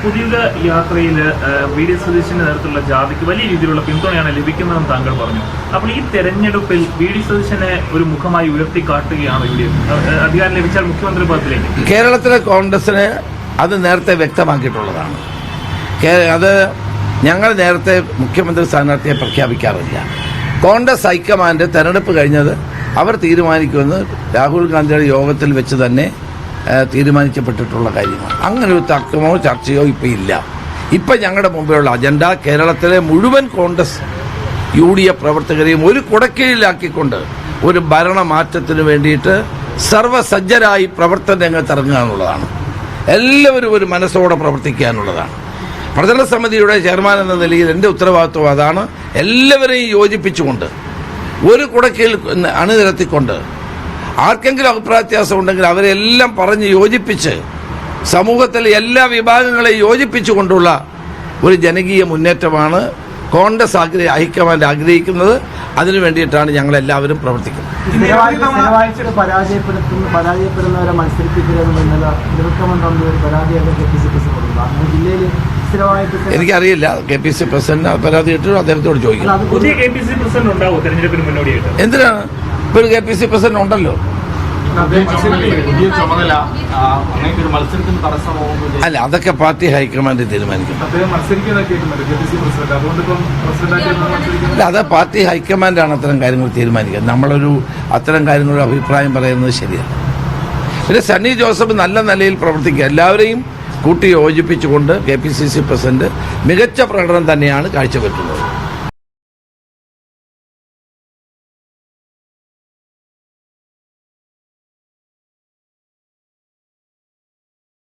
പുതിയ യാത്രയിൽ V D സതീശന്റെ നേതൃത്വത്തിലുള്ള ജാഥയ്ക്ക് വലിയ രീതിയിലുള്ള പിന്തുണയാണ് ലഭിക്കുന്നതെന്ന് താങ്കൾ പറഞ്ഞു. അപ്പോൾ ഈ തെരഞ്ഞെടുപ്പിൽ വി ഡി സതീശനെ ഒരു മുഖമായി ഉയർത്തിക്കാട്ടുകയാണ് അധികാരം ലഭിച്ചാൽ മുഖ്യമന്ത്രി പദത്തിലേക്ക്? കേരളത്തിലെ കോൺഗ്രസിന് അത് നേരത്തെ വ്യക്തമാക്കിയിട്ടുള്ളതാണ്. അത് ഞങ്ങൾ നേരത്തെ മുഖ്യമന്ത്രി സ്ഥാനാർത്ഥിയെ പ്രഖ്യാപിക്കാറില്ല. കോൺഗ്രസ് ഹൈക്കമാൻഡ് തെരഞ്ഞെടുപ്പ് കഴിഞ്ഞത് അവർ തീരുമാനിക്കുമെന്ന് രാഹുൽ ഗാന്ധിയുടെ യോഗത്തിൽ വെച്ച് തന്നെ തീരുമാനിക്കപ്പെട്ടിട്ടുള്ള കാര്യമാണ്. അങ്ങനെ ഒരു തർക്കമോ ചർച്ചയോ ഇപ്പം ഇല്ല. ഇപ്പം ഞങ്ങളുടെ മുമ്പിലുള്ള അജണ്ട കേരളത്തിലെ മുഴുവൻ കോൺഗ്രസ് UDF പ്രവർത്തകരെയും ഒരു കുടക്കീഴിലാക്കിക്കൊണ്ട് ഒരു ഭരണമാറ്റത്തിന് വേണ്ടിയിട്ട് സർവ്വസജ്ജരായി പ്രവർത്തന രംഗത്തിറങ്ങുക എന്നുള്ളതാണ്. എല്ലാവരും ഒരു മനസ്സോടെ പ്രവർത്തിക്കുക എന്നുള്ളതാണ്. പ്രചരണ സമിതിയുടെ ചെയർമാൻ എന്ന നിലയിൽ എൻ്റെ ഉത്തരവാദിത്വം അതാണ്. എല്ലാവരെയും യോജിപ്പിച്ചുകൊണ്ട് ഒരു കുടക്കീഴിൽ അണിനിരത്തിക്കൊണ്ട് ആർക്കെങ്കിലും അഭിപ്രായ വ്യത്യാസം ഉണ്ടെങ്കിൽ അവരെല്ലാം പറഞ്ഞ് യോജിപ്പിച്ച് സമൂഹത്തിലെ എല്ലാ വിഭാഗങ്ങളെയും യോജിപ്പിച്ചുകൊണ്ടുള്ള ഒരു ജനകീയ മുന്നേറ്റമാണ് കോൺഗ്രസ് ഹൈക്കമാൻഡ് ആഗ്രഹിക്കുന്നത്. അതിനു വേണ്ടിയിട്ടാണ് ഞങ്ങളെല്ലാവരും പ്രവർത്തിക്കുന്നത്. പരാജയപ്പെടുന്നവരെ എനിക്കറിയില്ല. KPC പ്രസിഡന്റ് പരാതി ഇട്ടു, അദ്ദേഹത്തോട് ചോദിക്കും. എന്തിനാണ് ഇപ്പോൾ ഒരു KPC പ്രസിഡന്റ് ഉണ്ടല്ലോ? അല്ല, അതൊക്കെ പാർട്ടി ഹൈക്കമാൻഡ് തീരുമാനിക്കും. അല്ല, അത് പാർട്ടി ഹൈക്കമാൻഡാണ് അത്തരം കാര്യങ്ങൾ തീരുമാനിക്കുക. നമ്മളൊരു അത്തരം കാര്യങ്ങളുടെ അഭിപ്രായം പറയുന്നത് ശരിയല്ല. പിന്നെ സണ്ണി ജോസഫ് നല്ല നിലയിൽ പ്രവർത്തിക്കുക, എല്ലാവരെയും കൂട്ടി യോജിപ്പിച്ചുകൊണ്ട് KPCC പ്രസിഡന്റ് മികച്ച പ്രകടനം തന്നെയാണ് കാഴ്ചവെക്കുന്നത്.